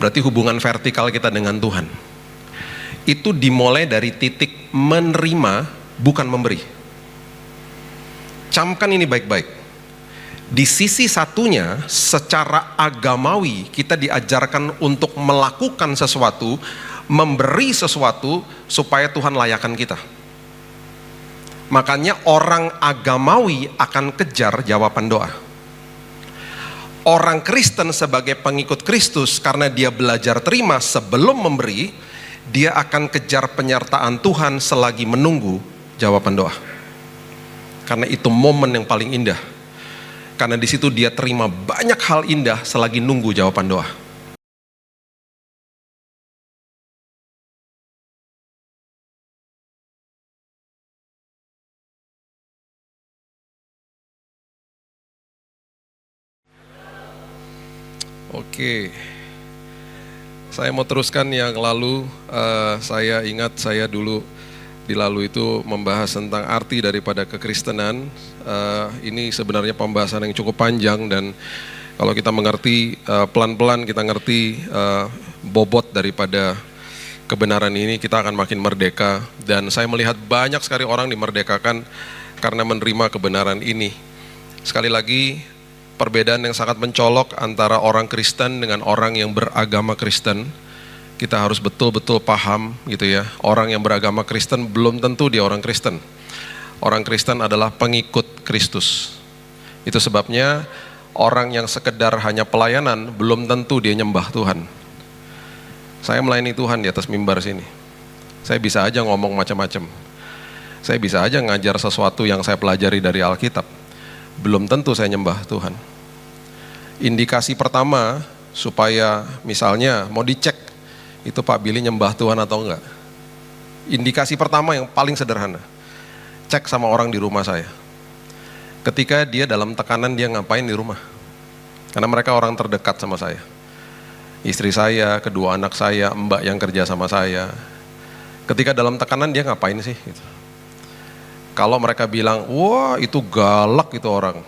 berarti hubungan vertikal kita dengan Tuhan, itu dimulai dari titik menerima, bukan memberi. Camkan ini baik-baik. Di sisi satunya, secara agamawi, kita diajarkan untuk melakukan sesuatu, memberi sesuatu, supaya Tuhan layakan kita. Makanya orang agamawi akan kejar jawaban doa. Orang Kristen sebagai pengikut Kristus, karena dia belajar terima sebelum memberi, dia akan kejar penyertaan Tuhan selagi menunggu jawaban doa. Karena itu momen yang paling indah. Karena di situ dia terima banyak hal indah selagi nunggu jawaban doa. Oke, saya mau teruskan yang lalu. Saya ingat saya dulu di lalu itu membahas tentang arti daripada kekristenan. Ini sebenarnya pembahasan yang cukup panjang, dan kalau kita mengerti pelan-pelan, kita ngerti bobot daripada kebenaran ini, kita akan makin merdeka. Dan saya melihat banyak sekali orang dimerdekakan karena menerima kebenaran ini. Sekali lagi, perbedaan yang sangat mencolok antara orang Kristen dengan orang yang beragama Kristen. Kita harus betul-betul paham gitu ya. Orang yang beragama Kristen belum tentu dia orang Kristen. Orang Kristen adalah pengikut Kristus. Itu sebabnya orang yang sekedar hanya pelayanan belum tentu dia nyembah Tuhan. Saya melayani Tuhan di atas mimbar sini. Saya bisa aja ngomong macam-macam. Saya bisa aja ngajar sesuatu yang saya pelajari dari Alkitab. Belum tentu saya nyembah Tuhan. Indikasi pertama supaya misalnya mau dicek itu Pak Billy nyembah Tuhan atau enggak. Indikasi pertama yang paling sederhana, cek sama orang di rumah saya. Ketika dia dalam tekanan, dia ngapain di rumah? Karena mereka orang terdekat sama saya. Istri saya, kedua anak saya, mbak yang kerja sama saya. Ketika dalam tekanan dia ngapain sih? Gitu. Kalau mereka bilang, wah itu galak itu orang,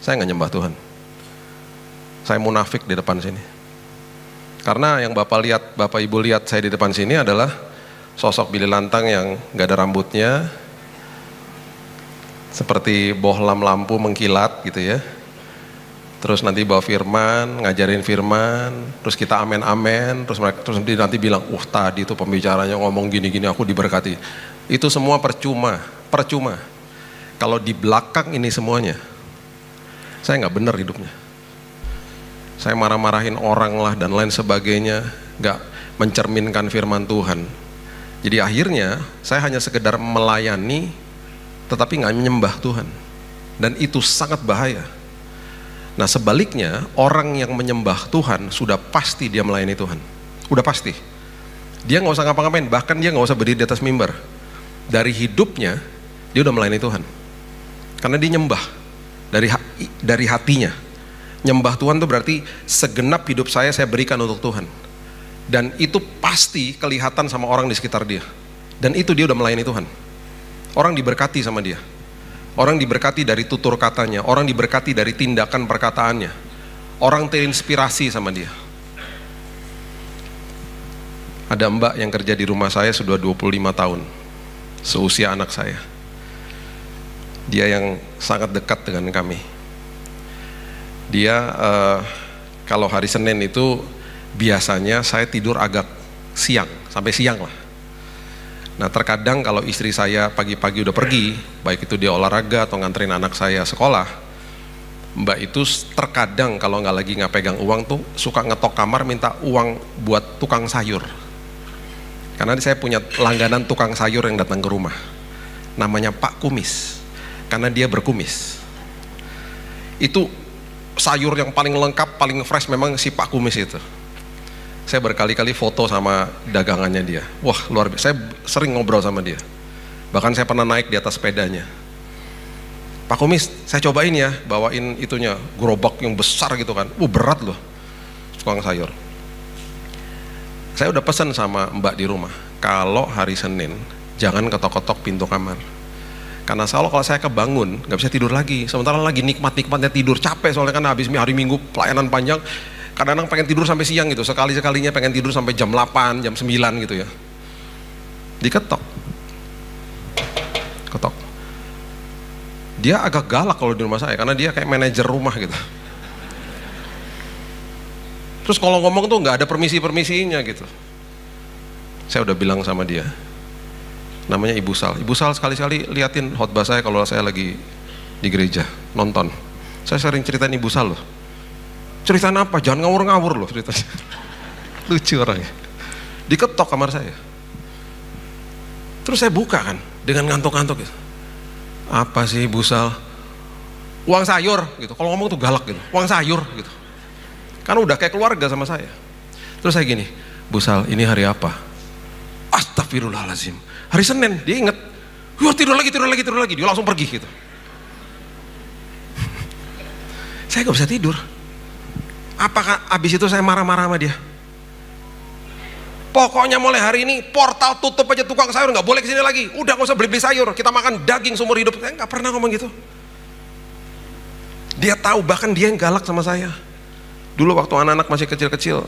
saya nggak nyembah Tuhan. Saya munafik di depan sini. Karena yang Bapak Ibu lihat saya di depan sini adalah sosok Billy Lantang yang nggak ada rambutnya, seperti bohlam lampu mengkilat gitu ya. Terus nanti bawa firman, ngajarin firman, terus kita amen-amen, terus nanti bilang, tadi itu pembicaranya ngomong gini-gini, aku diberkati. Itu semua percuma. Kalau di belakang ini semuanya, saya nggak benar hidupnya. Saya marah-marahin orang lah dan lain sebagainya, nggak mencerminkan firman Tuhan. Jadi akhirnya saya hanya sekedar melayani, tetapi nggak menyembah Tuhan. Dan itu sangat bahaya. Nah sebaliknya, orang yang menyembah Tuhan sudah pasti dia melayani Tuhan. Udah pasti. Dia nggak usah ngapa-ngapain, bahkan dia nggak usah berdiri di atas mimbar. Dari hidupnya, dia udah melayani Tuhan. Karena dia nyembah dari hatinya. Nyembah Tuhan itu berarti segenap hidup saya berikan untuk Tuhan. Dan itu pasti kelihatan sama orang di sekitar dia. Dan itu dia udah melayani Tuhan. Orang diberkati sama dia. Orang diberkati dari tutur katanya. Orang diberkati dari tindakan perkataannya. Orang terinspirasi sama dia. Ada mbak yang kerja di rumah saya sudah 25 tahun. Seusia anak saya. Dia yang sangat dekat dengan kami. Dia kalau hari Senin itu biasanya saya tidur agak siang, sampai siang lah. Nah terkadang kalau istri saya pagi-pagi udah pergi, baik itu dia olahraga atau nganterin anak saya sekolah, mbak itu terkadang kalau nggak pegang uang tuh suka ngetok kamar minta uang buat tukang sayur. Karena saya punya langganan tukang sayur yang datang ke rumah, namanya Pak Kumis, karena dia berkumis. Itu sayur yang paling lengkap, paling fresh memang si Pak Kumis itu. Saya berkali-kali foto sama dagangannya dia. Wah luar biasa, saya sering ngobrol sama dia. Bahkan saya pernah naik di atas sepedanya. Pak Kumis, saya cobain ya, bawain itunya, gerobak yang besar gitu kan. Berat loh, tukang sayur. Saya udah pesan sama mbak di rumah, kalau hari Senin, jangan ketok-ketok pintu kamar. Karena kalau saya kebangun, nggak bisa tidur lagi. Sementara lagi nikmat-nikmatnya tidur, capek soalnya kan habis hari Minggu pelayanan panjang. Kadang-kadang pengen tidur sampai siang gitu, sekali-sekalinya pengen tidur sampai jam 8, jam 9 gitu ya. Diketok. Ketok. Dia agak galak kalau di rumah saya, karena dia kayak manajer rumah gitu. Terus kalau ngomong tuh nggak ada permisi-permisinya gitu. Saya udah bilang sama dia, namanya Ibu Sal. Ibu Sal sekali-sekali liatin khotbah saya kalau saya lagi di gereja, nonton. Saya sering ceritain Ibu Sal loh. Ceritain apa? Jangan ngawur-ngawur loh ceritanya. Lucu orangnya. Diketok kamar saya. Terus saya buka kan, dengan ngantuk-ngantuk gitu. Apa sih Ibu Sal? Uang sayur gitu. Kalau ngomong tuh galak gitu. Uang sayur gitu. Karena udah kayak keluarga sama saya. Terus saya gini, Bu Sal, ini hari apa? Astagfirullahaladzim. Hari Senin, dia inget. Wah, tidur lagi. Dia langsung pergi gitu. Saya gak bisa tidur. Apakah abis itu saya marah-marah sama dia? Pokoknya mulai hari ini portal tutup aja, tukang sayur nggak boleh kesini lagi. Udah nggak usah beli sayur, kita makan daging seumur hidup. Saya nggak pernah ngomong gitu. Dia tahu, bahkan dia yang galak sama saya. Dulu waktu anak-anak masih kecil-kecil,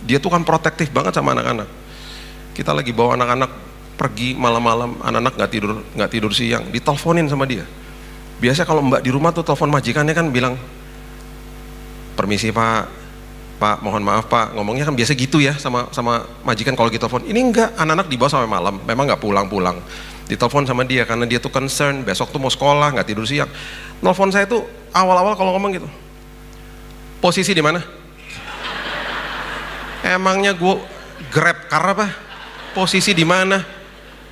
dia tuh kan protektif banget sama anak-anak. Kita lagi bawa anak-anak pergi malam-malam, anak-anak nggak tidur siang, diteleponin sama dia. Biasa kalau mbak di rumah tuh telepon majikannya kan bilang, permisi Pak, mohon maaf Pak, ngomongnya kan biasa gitu ya sama majikan kalau gitu telepon. Ini enggak, anak-anak dibawa sampai malam, memang nggak pulang-pulang. Ditelepon sama dia karena dia tuh concern, besok tuh mau sekolah, nggak tidur siang. Nelfon saya tuh awal-awal kalau ngomong gitu, posisi di mana? Emangnya gue grab car apa? Posisi di mana?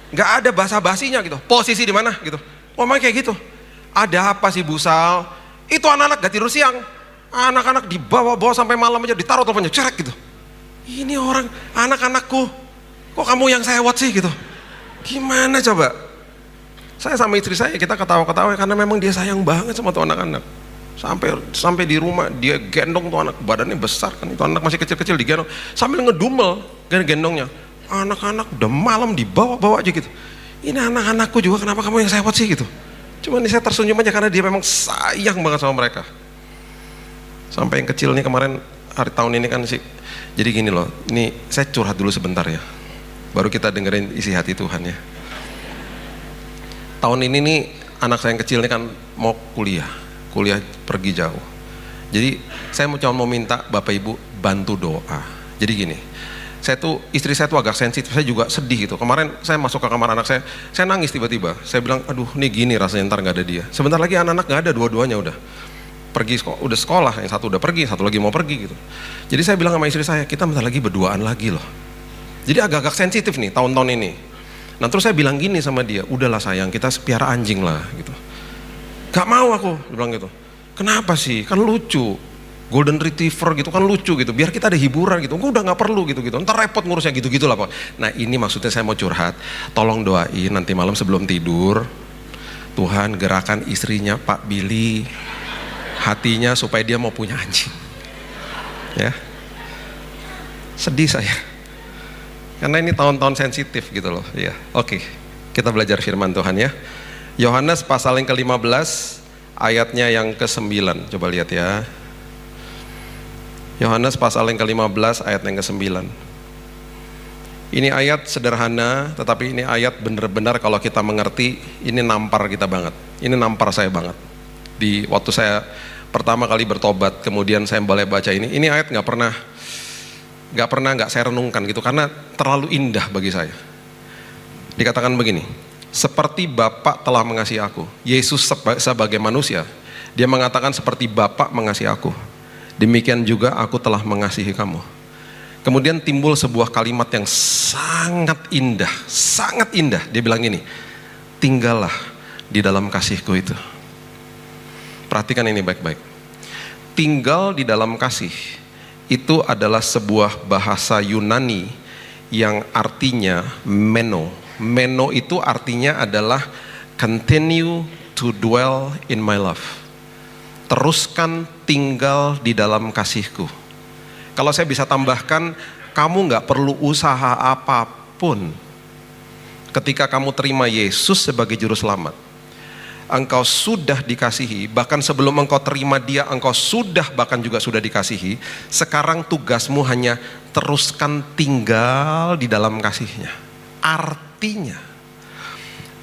Nggak ada basa-basinya gitu. Posisi di mana gitu. Ngomong kayak gitu. Ada apa sih Bu Sal? Itu anak-anak nggak tidur siang. Anak-anak dibawa-bawa sampai malam aja, ditaruh teleponnya, cerek gitu. Ini orang, anak-anakku, kok kamu yang sewot sih gitu. Gimana coba? Saya sama istri saya, kita ketawa-ketawa karena memang dia sayang banget sama tuh anak-anak. Sampai di rumah, dia gendong tuh anak, badannya besar kan, itu anak masih kecil-kecil digendong, sambil ngedumel gendongnya. Anak-anak udah malam dibawa-bawa aja gitu. Ini anak-anakku juga, kenapa kamu yang sewot sih gitu. Cuman ini saya tersenyum aja karena dia memang sayang banget sama mereka. Sampai yang kecil nih kemarin hari tahun ini kan sih. Jadi gini loh, ini saya curhat dulu sebentar ya. Baru kita dengerin isi hati Tuhan ya. Tahun ini nih anak saya yang kecil nih kan mau kuliah pergi jauh. Jadi saya cuma mau minta Bapak Ibu bantu doa. Jadi gini, istri saya tuh agak sensitif, saya juga sedih gitu. Kemarin saya masuk ke kamar anak saya nangis tiba-tiba. Saya bilang, aduh nih gini rasanya ntar nggak ada dia. Sebentar lagi anak-anak nggak ada, dua-duanya udah pergi udah sekolah, yang satu udah pergi, satu lagi mau pergi gitu. Jadi saya bilang sama istri saya, kita bentar lagi berduaan lagi loh. Jadi agak-agak sensitif nih tahun-tahun ini. Nah terus saya bilang gini sama dia, udahlah sayang, kita piara anjing lah gitu. Gak mau aku, dia bilang gitu. Kenapa sih? Kan lucu. Golden Retriever gitu kan lucu gitu, biar kita ada hiburan gitu. Gue udah gak perlu gitu, ntar repot ngurusnya gitu lah Pak. Nah ini maksudnya saya mau curhat, tolong doain nanti malam sebelum tidur, Tuhan gerakan istrinya Pak Billy, hatinya supaya dia mau punya anjing. Ya, sedih saya karena ini tahun-tahun sensitif gitu loh ya. Oke, kita belajar firman Tuhan ya. Yohanes pasal yang ke-15 ayatnya yang ke-9, coba lihat ya. Yohanes pasal yang ke-15 ayat yang ke-9. Ini ayat sederhana, tetapi ini ayat benar-benar kalau kita mengerti, ini nampar kita banget. Ini nampar saya banget. Di waktu saya pertama kali bertobat, kemudian saya boleh baca ini ayat nggak saya renungkan gitu karena terlalu indah bagi saya. Dikatakan begini, seperti Bapa telah mengasihi aku. Yesus sebagai manusia, dia mengatakan seperti Bapa mengasihi aku, demikian juga aku telah mengasihi kamu. Kemudian timbul sebuah kalimat yang sangat indah. Dia bilang gini, tinggallah di dalam kasihku itu. Perhatikan ini baik-baik. Tinggal di dalam kasih itu adalah sebuah bahasa Yunani yang artinya meno. Meno itu artinya adalah continue to dwell in my love. Teruskan tinggal di dalam kasihku. Kalau saya bisa tambahkan, kamu gak perlu usaha apapun ketika kamu terima Yesus sebagai juru selamat. engkau sudah dikasihi, bahkan sebelum engkau terima dia, engkau sudah bahkan juga sudah dikasihi. Sekarang tugasmu hanya teruskan tinggal di dalam kasihnya. Artinya,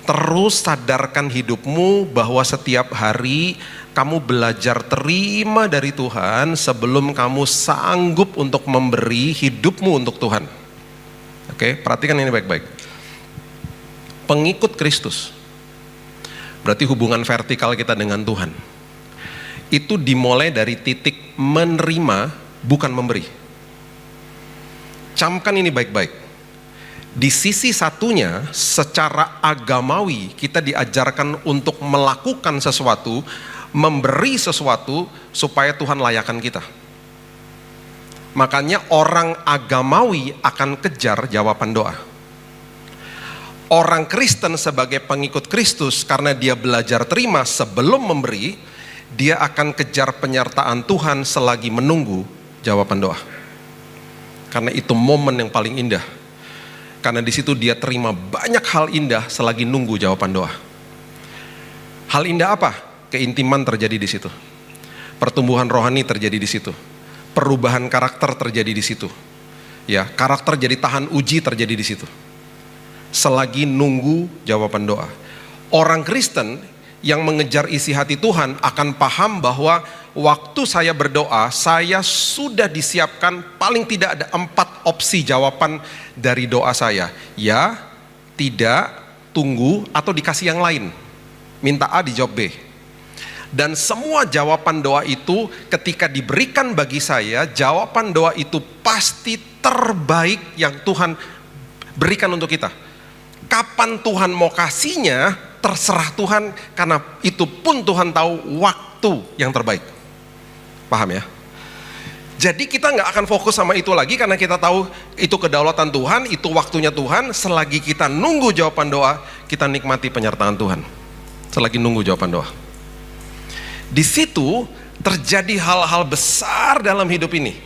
terus sadarkan hidupmu bahwa setiap hari kamu belajar terima dari Tuhan sebelum kamu sanggup untuk memberi hidupmu untuk Tuhan. Oke, perhatikan ini baik-baik. Pengikut Kristus, berarti hubungan vertikal kita dengan Tuhan, itu dimulai dari titik menerima, bukan memberi. Camkan ini baik-baik. Di sisi satunya, secara agamawi kita diajarkan untuk melakukan sesuatu, memberi sesuatu supaya Tuhan layakkan kita. Makanya orang agamawi akan kejar jawaban doa. Orang Kristen sebagai pengikut Kristus, karena dia belajar terima sebelum memberi, dia akan kejar penyertaan Tuhan selagi menunggu jawaban doa. Karena itu momen yang paling indah. Karena di situ dia terima banyak hal indah selagi nunggu jawaban doa. Hal indah apa? Keintiman terjadi di situ. Pertumbuhan rohani terjadi di situ. Perubahan karakter terjadi di situ. Ya, karakter jadi tahan uji terjadi di situ. Selagi nunggu jawaban doa. Orang Kristen yang mengejar isi hati Tuhan akan paham bahwa waktu saya berdoa, saya sudah disiapkan paling tidak ada 4 opsi jawaban dari doa saya. Ya, tidak, tunggu, atau dikasih yang lain. Minta A dijawab B. Dan semua jawaban doa itu ketika diberikan bagi saya, jawaban doa itu pasti terbaik yang Tuhan berikan untuk kita. Kapan Tuhan mau kasihnya, terserah Tuhan, karena itu pun Tuhan tahu waktu yang terbaik. Paham ya? Jadi kita nggak akan fokus sama itu lagi karena kita tahu itu kedaulatan Tuhan, itu waktunya Tuhan. Selagi kita nunggu jawaban doa, kita nikmati penyertaan Tuhan. Selagi nunggu jawaban doa. Di situ terjadi hal-hal besar dalam hidup ini.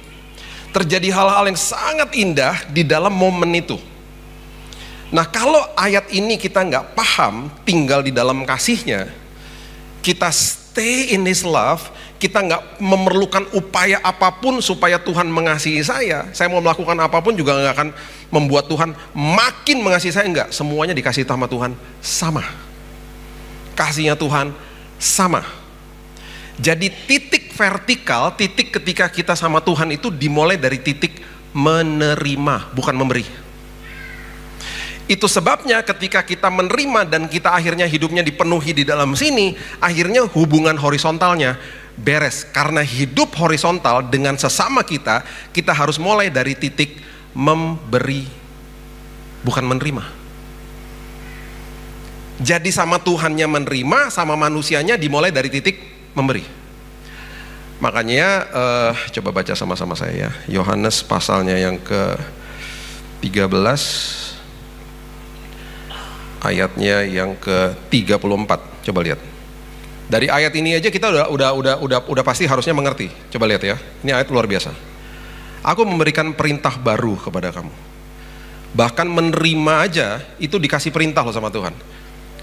Terjadi hal-hal yang sangat indah di dalam momen itu. Nah, kalau ayat ini kita nggak paham, tinggal di dalam kasihnya, kita stay in His love, kita nggak memerlukan upaya apapun supaya Tuhan mengasihi saya mau melakukan apapun juga nggak akan membuat Tuhan makin mengasihi saya, enggak. Semuanya dikasih sama Tuhan sama. Kasihnya Tuhan sama. Jadi titik vertikal, titik ketika kita sama Tuhan itu dimulai dari titik menerima, bukan memberi. Itu sebabnya ketika kita menerima dan kita akhirnya hidupnya dipenuhi di dalam sini, akhirnya hubungan horizontalnya beres. Karena hidup horizontal dengan sesama kita, kita harus mulai dari titik memberi, bukan menerima. Jadi sama Tuhannya menerima, sama manusianya dimulai dari titik memberi. Makanya coba baca sama-sama saya ya. Yohanes pasalnya yang ke-13 ayatnya yang ke-34. Coba lihat. Dari ayat ini aja kita udah pasti harusnya mengerti. Coba lihat ya. Ini ayat luar biasa. Aku memberikan perintah baru kepada kamu. Bahkan menerima aja itu dikasih perintah loh sama Tuhan.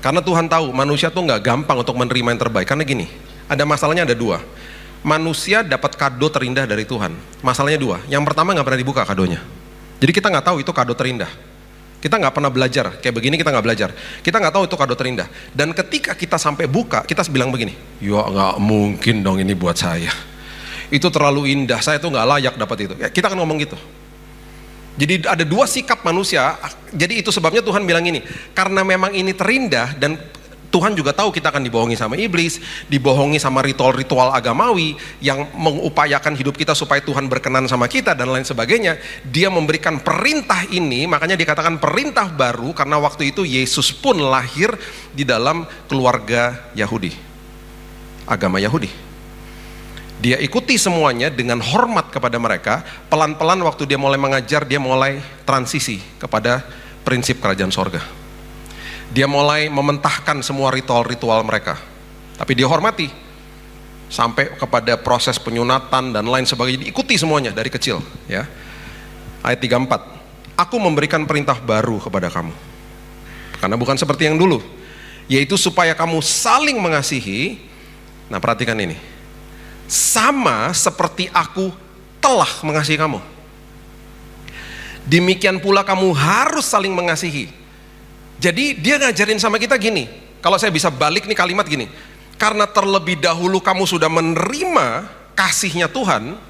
Karena Tuhan tahu manusia tuh nggak gampang untuk menerima yang terbaik. Karena gini, ada masalahnya ada 2. Manusia dapat kado terindah dari Tuhan. Masalahnya 2. Yang pertama nggak pernah dibuka kadonya. Jadi kita nggak tahu itu kado terindah. Kita nggak pernah belajar, kayak begini kita nggak belajar. Kita nggak tahu itu kado terindah. Dan ketika kita sampai buka, kita bilang begini, ya nggak mungkin dong ini buat saya. Itu terlalu indah, saya tuh nggak layak dapat itu. Ya, kita kan ngomong gitu. Jadi ada 2 sikap manusia. Jadi itu sebabnya Tuhan bilang ini, karena memang ini terindah dan Tuhan juga tahu kita akan dibohongi sama iblis, dibohongi sama ritual-ritual agamawi yang mengupayakan hidup kita supaya Tuhan berkenan sama kita dan lain sebagainya. Dia memberikan perintah ini, makanya dikatakan perintah baru karena waktu itu Yesus pun lahir di dalam keluarga Yahudi, agama Yahudi. Dia ikuti semuanya dengan hormat kepada mereka. Pelan-pelan waktu dia mulai mengajar, dia mulai transisi kepada prinsip kerajaan sorga. Dia mulai mementahkan semua ritual-ritual mereka. Tapi dia hormati. Sampai kepada proses penyunatan dan lain sebagainya. Diikuti semuanya dari kecil. Ya. Ayat 34. Aku memberikan perintah baru kepada kamu. Karena bukan seperti yang dulu. yaitu supaya kamu saling mengasihi. Nah, perhatikan ini. Sama seperti aku telah mengasihi kamu, demikian pula kamu harus saling mengasihi. Jadi dia ngajarin sama kita gini, kalau saya bisa balik nih kalimat gini, karena terlebih dahulu kamu sudah menerima kasihnya Tuhan,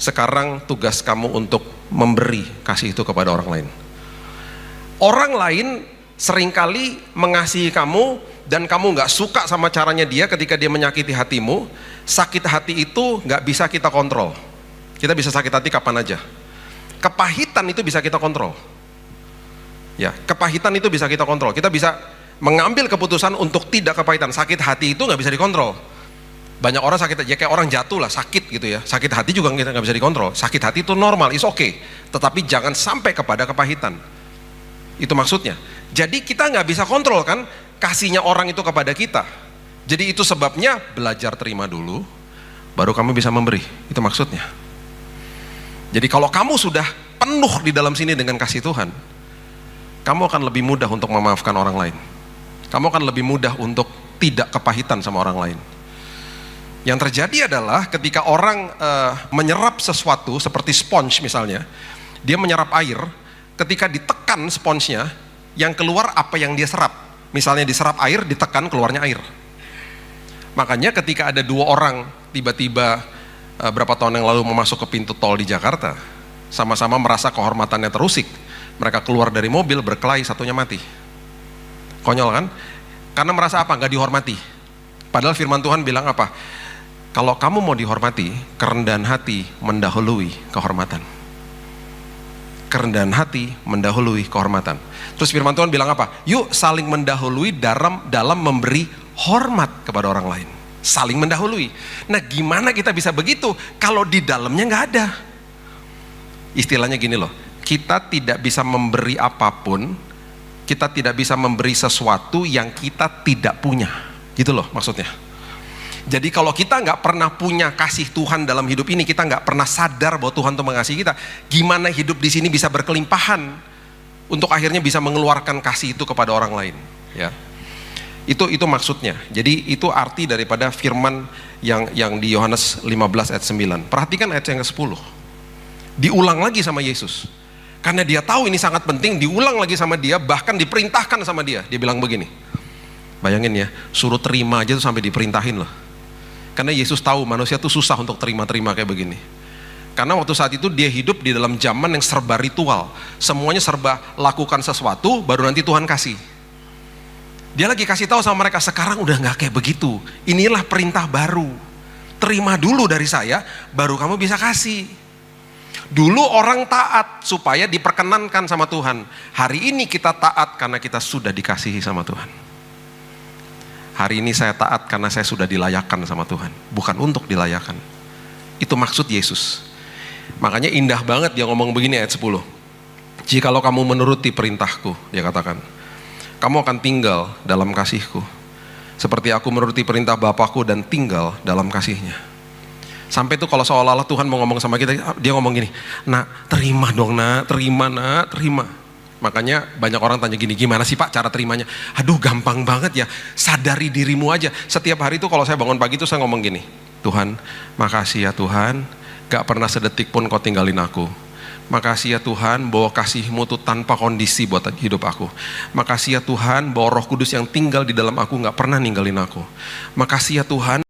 sekarang tugas kamu untuk memberi kasih itu kepada orang lain. Orang lain seringkali mengasihi kamu dan kamu gak suka sama caranya dia ketika dia menyakiti hatimu. Sakit hati itu gak bisa kita kontrol. Kita bisa sakit hati kapan aja. Kepahitan itu bisa kita kontrol. Ya, kepahitan itu bisa kita kontrol. Kita bisa mengambil keputusan untuk tidak kepahitan. Sakit hati itu gak bisa dikontrol. Banyak orang sakit, ya kayak orang jatuh lah, sakit gitu ya. Sakit hati juga kita gak bisa dikontrol. Sakit hati itu normal, is okay. Tetapi jangan sampai kepada kepahitan. Itu maksudnya. Jadi kita gak bisa kontrol kan kasihnya orang itu kepada kita. Jadi itu sebabnya belajar terima dulu, baru kamu bisa memberi. Itu maksudnya. Jadi kalau kamu sudah penuh di dalam sini dengan kasih Tuhan, kamu akan lebih mudah untuk memaafkan orang lain. Kamu akan lebih mudah untuk tidak kepahitan sama orang lain. Yang terjadi adalah ketika orang menyerap sesuatu seperti spons misalnya, dia menyerap air, ketika ditekan sponsnya, yang keluar apa yang dia serap. Misalnya diserap air, ditekan keluarnya air. Makanya ketika ada dua orang tiba-tiba berapa tahun yang lalu mau masuk ke pintu tol di Jakarta, sama-sama merasa kehormatannya terusik, mereka keluar dari mobil berkelahi, satunya mati. Konyol kan? Karena merasa apa? Gak dihormati. Padahal firman Tuhan bilang apa? Kalau kamu mau dihormati, kerendahan hati mendahului kehormatan. Kerendahan hati mendahului kehormatan. Terus firman Tuhan bilang apa? Yuk saling mendahului dalam memberi hormat kepada orang lain. Saling mendahului. Nah, gimana kita bisa begitu kalau di dalamnya nggak ada? Istilahnya gini loh, kita tidak bisa memberi apapun, kita tidak bisa memberi sesuatu yang kita tidak punya. Gitu loh maksudnya. Jadi kalau kita nggak pernah punya kasih Tuhan dalam hidup ini, kita nggak pernah sadar bahwa Tuhan tuh mengasihi kita, gimana hidup di sini bisa berkelimpahan untuk akhirnya bisa mengeluarkan kasih itu kepada orang lain, ya. Itu maksudnya. Jadi itu arti daripada firman yang di Yohanes 15 ayat 9. Perhatikan ayat yang ke-10. Diulang lagi sama Yesus. Karena dia tahu ini sangat penting, diulang lagi sama dia, bahkan diperintahkan sama dia. Dia bilang begini. Bayangin ya, suruh terima aja tuh sampai diperintahin loh. Karena Yesus tahu manusia tuh susah untuk terima-terima kayak begini. Karena waktu saat itu dia hidup di dalam zaman yang serba ritual. Semuanya serba lakukan sesuatu, baru nanti Tuhan kasih. Dia lagi kasih tahu sama mereka, sekarang udah gak kayak begitu. Inilah perintah baru. Terima dulu dari saya, baru kamu bisa kasih. Dulu orang taat supaya diperkenankan sama Tuhan. Hari ini kita taat karena kita sudah dikasihi sama Tuhan. Hari ini saya taat karena saya sudah dilayakan sama Tuhan. Bukan untuk dilayakan. Itu maksud Yesus. Makanya indah banget dia ngomong begini ayat 10. Jikalau kamu menuruti perintahku, dia katakan, kamu akan tinggal dalam kasihku, seperti aku menuruti perintah Bapakku dan tinggal dalam kasihnya. Sampai tuh kalau seolah-olah Tuhan mau ngomong sama kita, dia ngomong gini, nak terima dong nak, terima nak, terima. Makanya banyak orang tanya gini, gimana sih Pak cara terimanya? Aduh gampang banget ya, sadari dirimu aja. Setiap hari tuh kalau saya bangun pagi tuh saya ngomong gini, Tuhan makasih ya Tuhan, gak pernah sedetik pun kau tinggalin aku. Makasih ya Tuhan bahwa kasih-Mu tuh tanpa kondisi buat hidup aku. Makasih ya Tuhan bahwa Roh Kudus yang tinggal di dalam aku gak pernah ninggalin aku. Makasih ya Tuhan